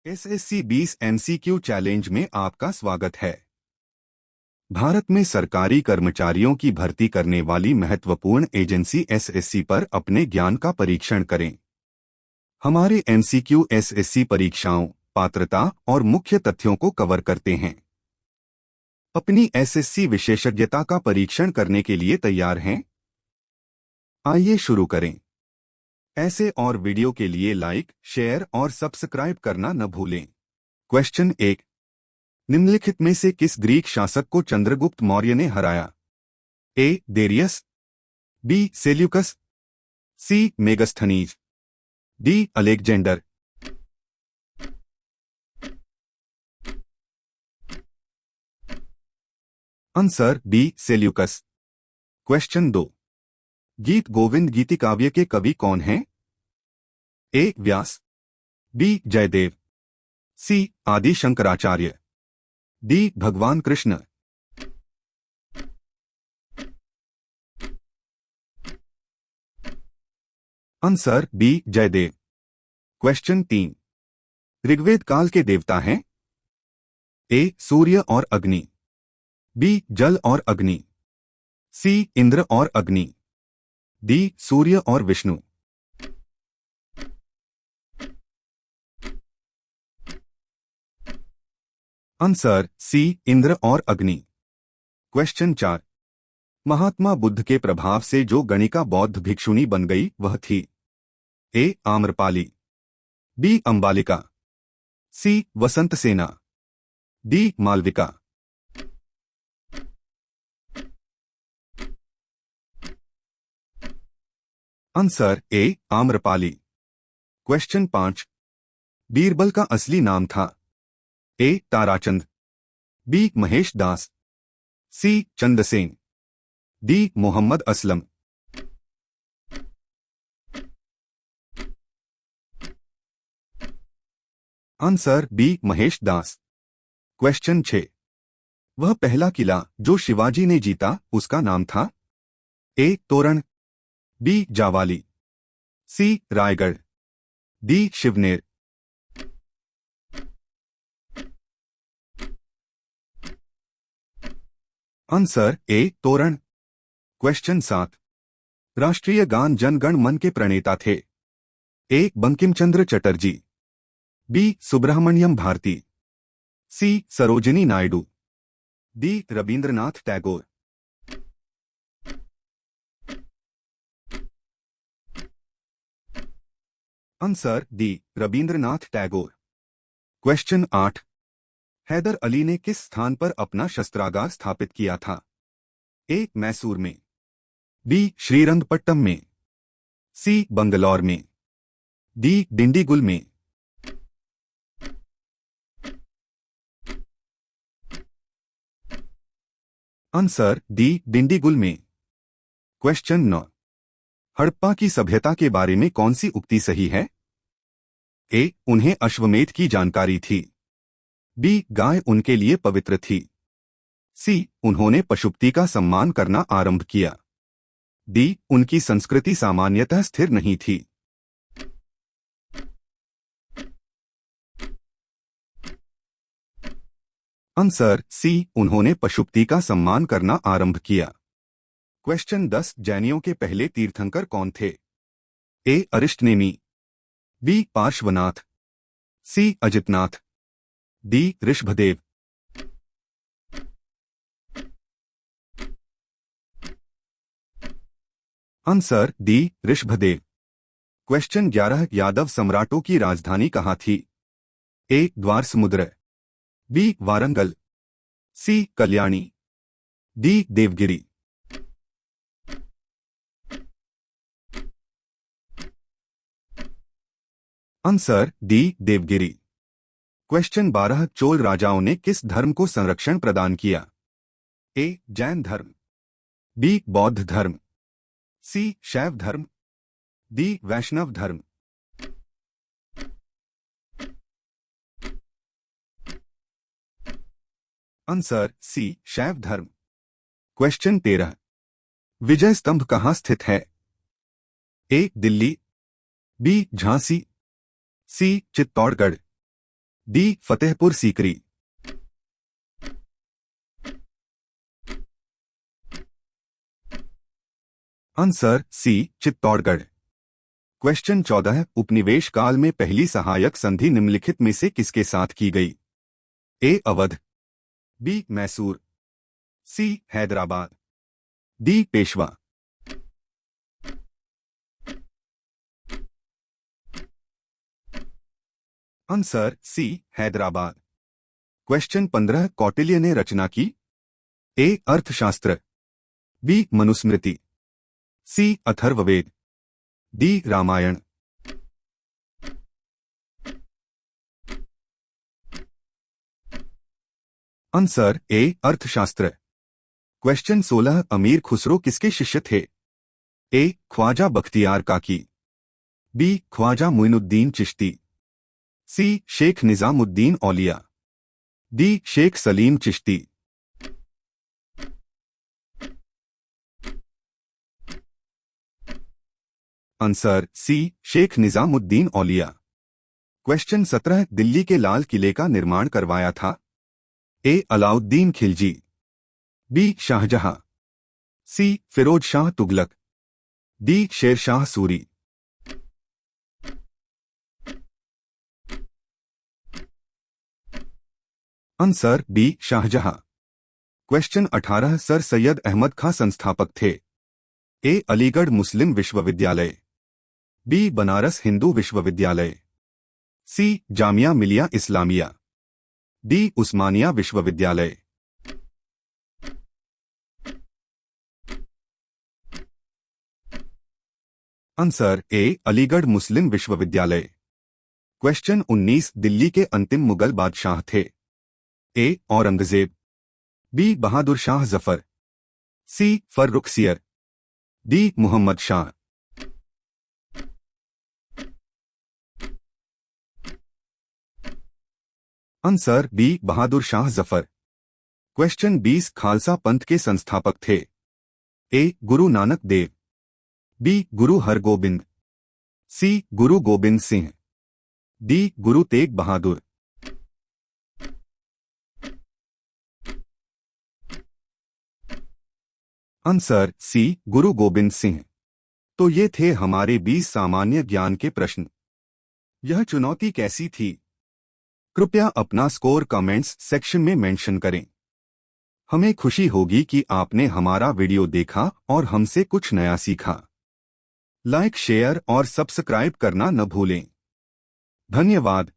SSC 20 MCQ challenge में आपका स्वागत है। भारत में सरकारी कर्मचारियों की भर्ती करने वाली महत्वपूर्ण एजेंसी एसएससी पर अपने ज्ञान का परीक्षण करें। हमारे एमसीक्यू एसएससी परीक्षाओं, पात्रता और मुख्य तथ्यों को कवर करते हैं। अपनी एसएससी विशेषज्ञता का परीक्षण करने के लिए तैयार हैं? आइए शुरू करें। ऐसे और वीडियो के लिए लाइक, शेयर और सब्सक्राइब करना न भूलें। क्वेश्चन 1। निम्नलिखित में से किस ग्रीक शासक को चंद्रगुप्त मौर्य ने हराया? A. Darius, B. Seleucus, C. Megasthenes, D. Alexander. Answer B. Seleucus. Question 2। Geet Govind गीतिकाव्य के कवि कौन हैं? A. Vyas, B. Jayadev, C. Adi Shankaracharya, D. Bhagwan Krishna. Answer B. Jayadev. Question 3। Rigveda काल के देवता हैं? ए. सूर्य और अग्नि, बी. जल और अग्नि, सी. इंद्र और अग्नि, डी. सूर्य और विष्णु। Answer C. इंद्र और अग्नि। क्वेश्चन 4। महात्मा बुद्ध के प्रभाव से जो गणिका बौद्ध भिक्षुणी बन गई वह थी? A. Amrapali, B. Ambalika, C. Vasant Sena, D. Malavika. Answer A. Amrapali. Question 5। Birbal का असली नाम था? A. Tarachand, B. Mahesh Das, C. Chandrasen, D. Mohammad Aslam. Answer B. Mahesh Das. Question 6। वह पहला किला जो शिवाजी ने जीता उसका नाम था? A. Torna, B. Javali, C. Raigad, D. Shivneri. Answer A. Torna. Question 7। राष्ट्रीय गान जन गण मन के प्रणेता थे? A. Bankim Chandra Chatterjee, B. Subramania Bharati, C. Sarojini Naidu, D. Rabindranath Tagore. Answer D. Rabindranath Tagore. Question 8। Haidar Ali ने किस स्थान पर अपना शस्त्रागार स्थापित किया था? ए. मैसूर में, बी. श्रीरंगपट्टम में, सी. बंगलौर में, डी. डिंडीगुल में। Answer D. डिंडीगुल में। क्वेश्चन 9। हड़प्पा की सभ्यता के बारे में कौन सी उक्ति सही है? ए. उन्हें अश्वमेध की जानकारी थी, बी. गाय उनके लिए पवित्र थी, सी. उन्होंने पशुपति का सम्मान करना आरंभ किया, डी. उनकी संस्कृति सामान्यतः स्थिर नहीं थी। Answer C. उन्होंने पशुपति का सम्मान करना आरंभ किया। क्वेश्चन 10। जैनियों के पहले तीर्थंकर कौन थे? A. Arishtanemi, B. Parshvanath, C. Ajitnath, D. Rishabhdev. Answer D. Rishabhdev. Question 11। Yadav सम्राटों की राजधानी कहाँ थी? A. Dwarasamudra, B. Warangal, C. Kalyani, D. Devagiri. Answer D. Devagiri. Question 12। Chola राजाओं ने किस धर्म को संरक्षण प्रदान किया? ए. जैन धर्म, बी. बौद्ध धर्म, सी. शैव धर्म, डी. वैष्णव धर्म। Answer C. शैव धर्म। क्वेश्चन 13। विजय स्तंभ कहाँ स्थित है? A. Delhi, B. Jhansi, C. Chittorgarh, D Fatehpur Sikri. Answer C Chittorgarh. Question 14 उपनिवेश काल में पहली सहायक संधि निम्नलिखित में से किसके साथ की गई? A Awadh, B Mysore, C Hyderabad, D Peshwa. Answer C Hyderabad. Question 15 Kautilya ने रचना की? A Arthashastra, B Manusmriti, C Atharvaveda, D Ramayana. Answer A Arthashastra. Question 16 अमीर खुसरो किसके शिष्य थे? ए Khwaja Bakhtiyar Kaki, B Khwaja Moinuddin Chishti, C Sheikh Nizamuddin Auliya, D Sheikh Salim Chishti. Answer C Sheikh Nizamuddin Auliya. Question 17 Delhi के लाल किले का निर्माण करवाया था? A Alauddin Khilji, B Shahjahan, C Firoz Shah Tughlaq, D Sher Shah Suri. Answer B Shahjahan. Question 18 Sir Syed Ahmad Khan संस्थापक थे? ए अलीगढ़ मुस्लिम विश्वविद्यालय, बी बनारस हिंदू विश्वविद्यालय, सी जामिया मिलिया इस्लामिया, डी उस्मानिया विश्वविद्यालय। आंसर ए अलीगढ़ मुस्लिम विश्वविद्यालय। क्वेश्चन 19 दिल्ली के अंतिम मुगल बादशाह थे? A Aurangzeb, B Bahadur Shah Zafar, C Farrukhsiyar, D Muhammad Shah. Answer B Bahadur Shah Zafar. Question 20 Khalsa Panth के संस्थापक थे? ए गुरु नानक देव, बी गुरु हरगोबिंद, सी Guru Gobind Singh, D Guru Tegh Bahadur. Answer C Guru Gobind Singh. तो ये थे हमारे 20 सामान्य ज्ञान के प्रश्न। यह चुनौती कैसी थी? कृपया अपना स्कोर कमेंट्स सेक्शन में मेंशन करें। हमें खुशी होगी कि आपने हमारा वीडियो देखा और हमसे कुछ नया सीखा। लाइक, शेयर और सब्सक्राइब करना न भूलें। धन्यवाद।